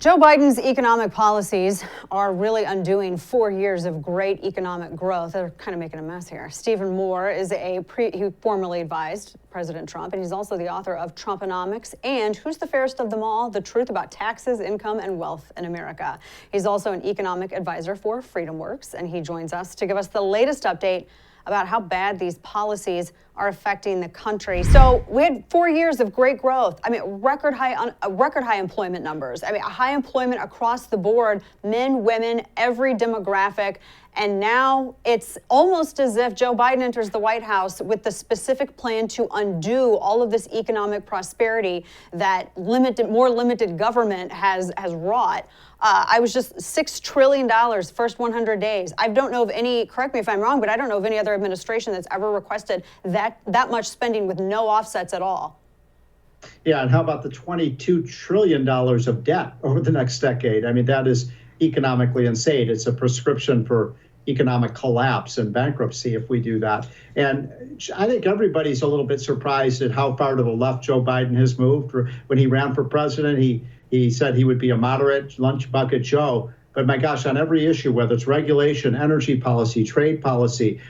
Joe Biden's economic policies are really undoing 4 years of great economic growth. They're kind of making a mess here. Stephen Moore is he formerly advised President Trump, and he's also the author of Trumponomics and Who's the Fairest of Them All? The Truth About Taxes, Income, and Wealth in America. He's also an economic advisor for FreedomWorks, and he joins us to give us the latest update about how bad these policies are affecting the country. So we had 4 years of great growth. I mean, record high employment numbers. I mean, high employment across the board, men, women, every demographic. And now it's almost as if Joe Biden enters the White House with the specific plan to undo all of this economic prosperity that more limited government has wrought. I was just $6 trillion first 100 days. I don't know of any, correct me if I'm wrong, but I don't know of any other administration that's ever requested that much spending with no offsets at all. Yeah, and how about the $22 trillion of debt over the next decade? I mean, that is economically insane. It's a prescription for economic collapse and bankruptcy if we do that. And I think everybody's a little bit surprised at how far to the left Joe Biden has moved. When he ran for president, he said he would be a moderate lunch bucket Joe. But my gosh, on every issue, whether it's regulation, energy policy, trade policy,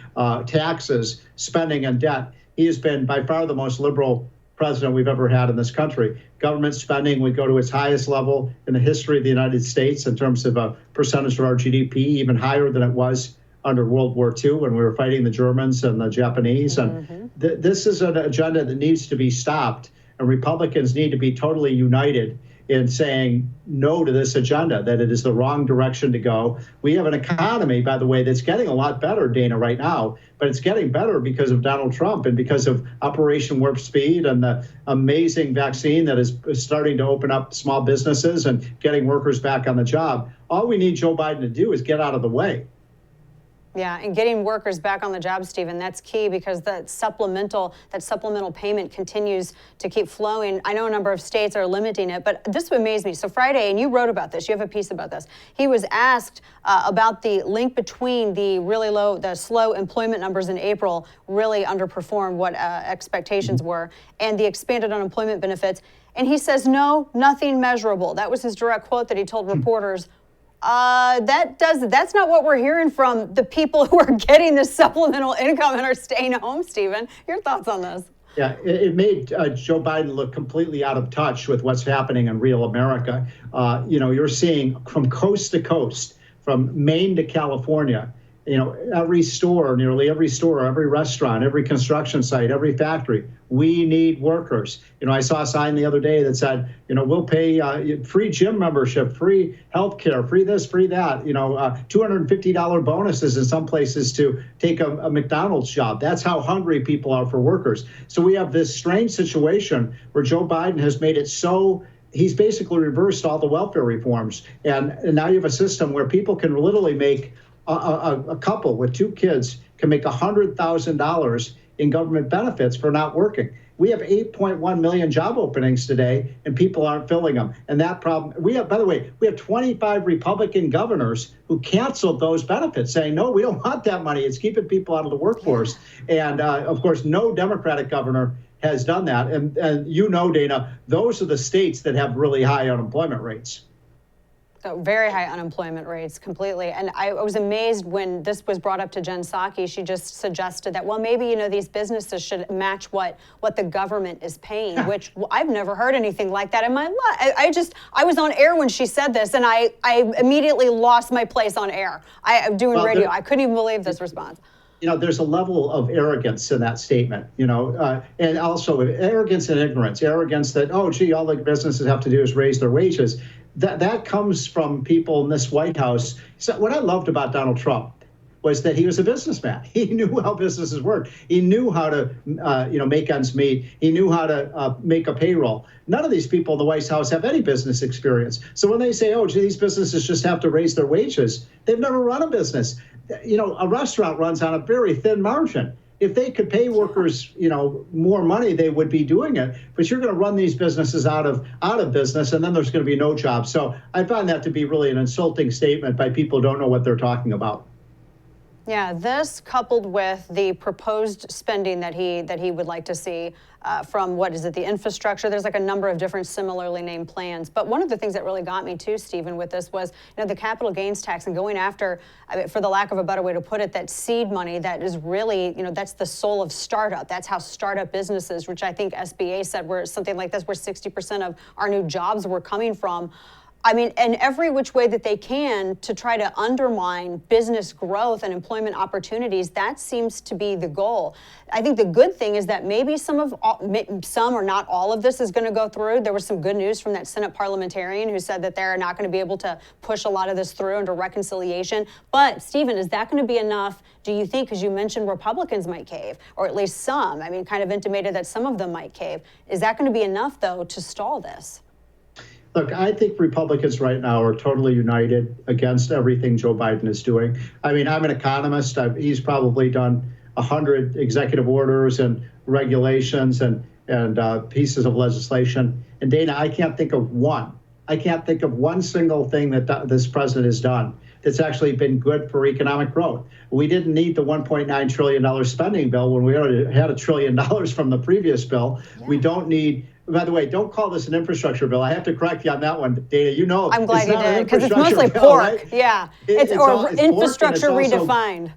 taxes, spending, and debt, he has been by far the most liberal president we've ever had in this country. Government spending would go to its highest level in the history of the United States in terms of a percentage of our GDP, even higher than it was under World War II when we were fighting the Germans and the Japanese. And this is an agenda that needs to be stopped, and Republicans need to be totally united in saying no to this agenda, that it is the wrong direction to go. We have an economy, by the way, that's getting a lot better, Dana, right now, but it's getting better because of Donald Trump and because of Operation Warp Speed and the amazing vaccine that is starting to open up small businesses and getting workers back on the job. All we need Joe Biden to do is get out of the way. Yeah, and getting workers back on the job, Stephen, that's key because that supplemental payment continues to keep flowing. I know a number of states are limiting it, but this amazed me. So Friday, and you wrote about this, you have a piece about this. He was asked about the link between the slow employment numbers in April really underperformed what expectations were, and the expanded unemployment benefits. And he says, no, nothing measurable. That was his direct quote that he told reporters. That's not what we're hearing from the people who are getting this supplemental income and are staying home, Stephen. Your thoughts on this? Yeah, it made Joe Biden look completely out of touch with what's happening in real America. You're seeing from coast to coast, from Maine to California, every store, nearly every store, every restaurant, every construction site, every factory, we need workers. I saw a sign the other day that said, we'll pay free gym membership, free health care, free this, free that, $250 bonuses in some places to take a McDonald's job. That's how hungry people are for workers. So we have this strange situation where Joe Biden has made it so he's basically reversed all the welfare reforms. And now you have a system where people can literally make a couple with two kids can make $100,000 in government benefits for not working. We have 8.1 million job openings today, and people aren't filling them. And that problem, by the way, we have 25 Republican governors who canceled those benefits, saying, no, we don't want that money. It's keeping people out of the workforce. And of course, no Democratic governor has done that. And Dana, those are the states that have really high unemployment rates. So very high unemployment rates completely. And I was amazed when this was brought up to Jen Psaki. She just suggested that, well, maybe, these businesses should match what the government is paying, which I've never heard anything like that in my life. I was on air when she said this, and I immediately lost my place on air. I'm doing radio. I couldn't even believe this response. There's a level of arrogance in that statement, and also arrogance and ignorance. Arrogance that, all the businesses have to do is raise their wages. That comes from people in this White House. So what I loved about Donald Trump was that he was a businessman. He knew how businesses work. He knew how to, make ends meet. He knew how to make a payroll. None of these people in the White House have any business experience. So when they say, these businesses just have to raise their wages, they've never run a business. A restaurant runs on a very thin margin. If they could pay workers, more money, they would be doing it. But you're going to run these businesses out of business, and then there's going to be no jobs. So I find that to be really an insulting statement by people who don't know what they're talking about. Yeah, this coupled with the proposed spending that he would like to see from what is it, the infrastructure. There's like a number of different similarly named plans. But one of the things that really got me too, Stephen, with this was the capital gains tax and going after, for the lack of a better way to put it, that seed money that is really, that's the soul of startup. That's how startup businesses, which I think SBA said were something like this, where 60% of our new jobs were coming from. I mean, and every which way that they can to try to undermine business growth and employment opportunities, that seems to be the goal. I think the good thing is that maybe some or not all of this is going to go through. There was some good news from that Senate parliamentarian who said that they're not going to be able to push a lot of this through under reconciliation. But Stephen, is that going to be enough, do you think? Because you mentioned Republicans might cave, or at least some. I mean, kind of intimated that some of them might cave. Is that going to be enough, though, to stall this? Look, I think Republicans right now are totally united against everything Joe Biden is doing. I mean, I'm an economist. He's probably done 100 executive orders and regulations and pieces of legislation. And Dana, I can't think of one. I can't think of one single thing that this president has done that's actually been good for economic growth. We didn't need the $1.9 trillion spending bill when we already had $1 trillion from the previous bill. Yeah. We don't need. By the way, don't call this an infrastructure bill. I have to correct you on that one, Dana. I'm glad you did, because it's mostly pork. Right? Yeah, it's infrastructure redefined.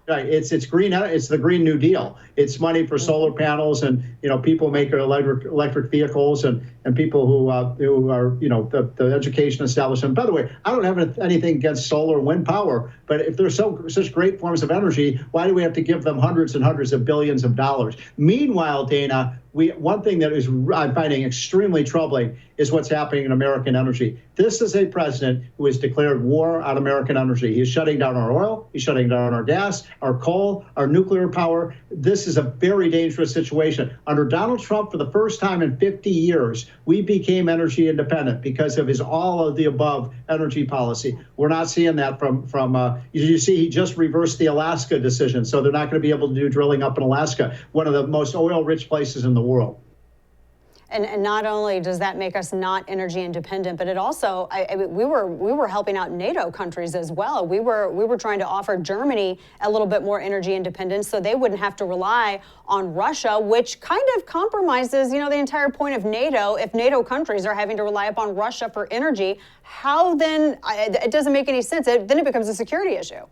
Right, it's green. It's the Green New Deal. It's money for solar panels and people making electric vehicles and people who are the education establishment. By the way, I don't have anything against solar and wind power, but if they're such great forms of energy, why do we have to give them hundreds and hundreds of billions of dollars? Meanwhile, Dana, one thing that I'm finding extremely troubling is what's happening in American energy. This is a president who has declared war on American energy. He's shutting down our oil. He's shutting down our gas, our coal, our nuclear power. This is a very dangerous situation. Under Donald Trump, for the first time in 50 years, we became energy independent because of his all of the above energy policy. We're not seeing that from you see, he just reversed the Alaska decision. So they're not going to be able to do drilling up in Alaska, one of the most oil-rich places in the world. And not only does that make us not energy independent, but it also, we were helping out NATO countries as well. We were trying to offer Germany a little bit more energy independence so they wouldn't have to rely on Russia, which kind of compromises, the entire point of NATO. If NATO countries are having to rely upon Russia for energy, how then? It doesn't make any sense. Then it becomes a security issue.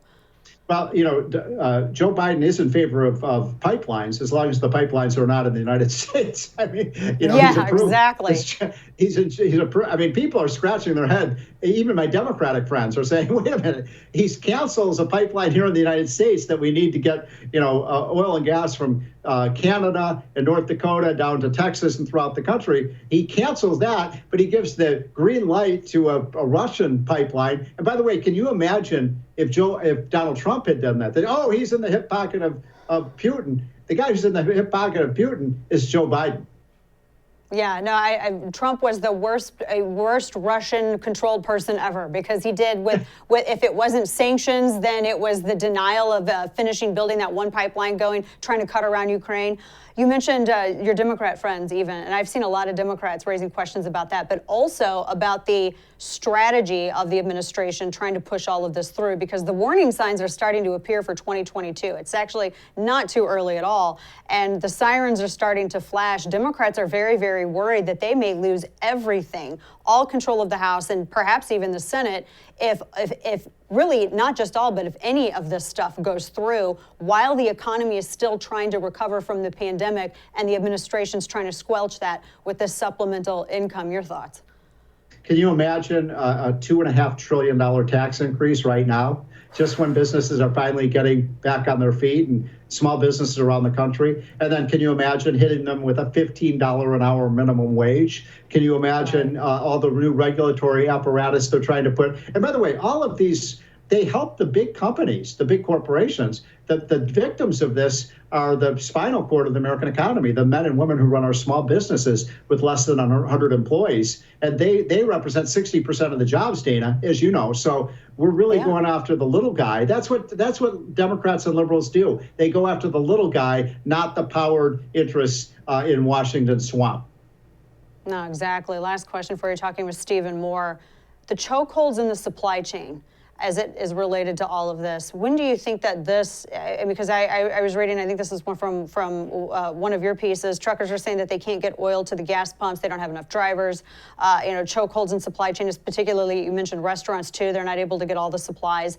Well, Joe Biden is in favor of pipelines as long as the pipelines are not in the United States. I mean, yeah, exactly. I mean, people are scratching their head. Even my Democratic friends are saying, "Wait a minute, he cancels a pipeline here in the United States that we need to get, oil and gas from Canada and North Dakota down to Texas and throughout the country. He cancels that, but he gives the green light to a Russian pipeline. And by the way, can you imagine if Donald Trump had done that? He's in the hip pocket of Putin. The guy who's in the hip pocket of Putin is Joe Biden. Yeah, no, Trump was the worst Russian-controlled person ever, because he did with if it wasn't sanctions, then it was the denial of building that one pipeline trying to cut around Ukraine. You mentioned your Democrat friends even, and I've seen a lot of Democrats raising questions about that, but also about the strategy of the administration trying to push all of this through, because the warning signs are starting to appear for 2022. It's actually not too early at all, and the sirens are starting to flash. Democrats are very, very worried that they may lose everything, all control of the House and perhaps even the Senate, if really not just all, but if any of this stuff goes through while the economy is still trying to recover from the pandemic and the administration's trying to squelch that with this supplemental income. Your thoughts? Can you imagine a $2.5 trillion tax increase right now, just when businesses are finally getting back on their feet and small businesses around the country? And then can you imagine hitting them with a $15 an hour minimum wage? Can you imagine all the new regulatory apparatus they're trying to put? And by the way, all of these, they help the big companies, the big corporations. The victims of this are the spinal cord of the American economy, the men and women who run our small businesses with less than 100 employees. And they represent 60% of the jobs, Dana, as you know. So we're really going after the little guy. That's what Democrats and liberals do. They go after the little guy, not the powered interests in Washington swamp. No, exactly. Last question for you, talking with Stephen Moore. The chokeholds in the supply chain. as it is related to all of this. When do you think that this, because I was reading, I think this is one from one of your pieces, truckers are saying that they can't get oil to the gas pumps, they don't have enough drivers, chokeholds in supply chain, is particularly, you mentioned restaurants too, they're not able to get all the supplies.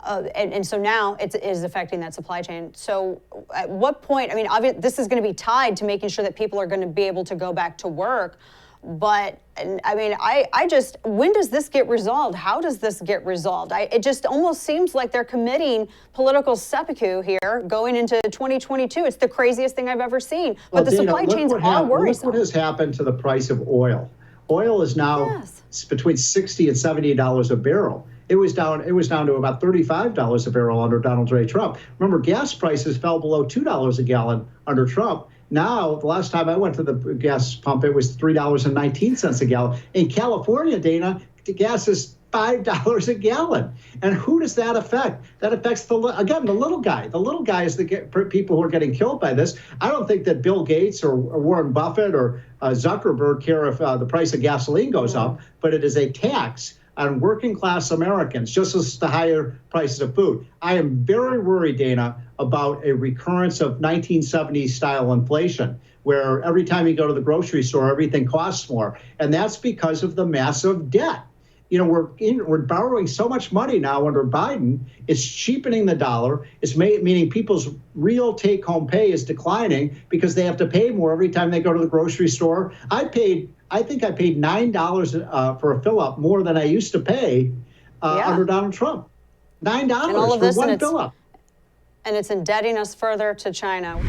And so now it is affecting that supply chain. So at what point, this is going to be tied to making sure that people are going to be able to go back to work. But when does this get resolved? How does this get resolved? It just almost seems like they're committing political seppuku here going into 2022. It's the craziest thing I've ever seen. But the supply chains are worrisome. Look what has happened to the price of oil. Oil is now between $60 and $70 a barrel. It was down to about $35 a barrel under Donald J. Trump. Remember, gas prices fell below $2 a gallon under Trump. Now, the last time I went to the gas pump, it was $3.19 a gallon. In California, Dana, the gas is $5 a gallon. And who does that affect? That affects, the little guy. The little guy is the people who are getting killed by this. I don't think that Bill Gates or Warren Buffett or Zuckerberg care if the price of gasoline goes up, but it is a tax on working class Americans, just as the higher prices of food. I am very worried, Dana, about a recurrence of 1970s style inflation, where every time you go to the grocery store, everything costs more. And that's because of the massive debt. We're borrowing so much money now under Biden. It's cheapening the dollar. It's meaning people's real take-home pay is declining because they have to pay more every time they go to the grocery store. I think I paid $9 for a fill-up more than I used to pay under Donald Trump. $9 for one fill-up. And it's indebting us further to China.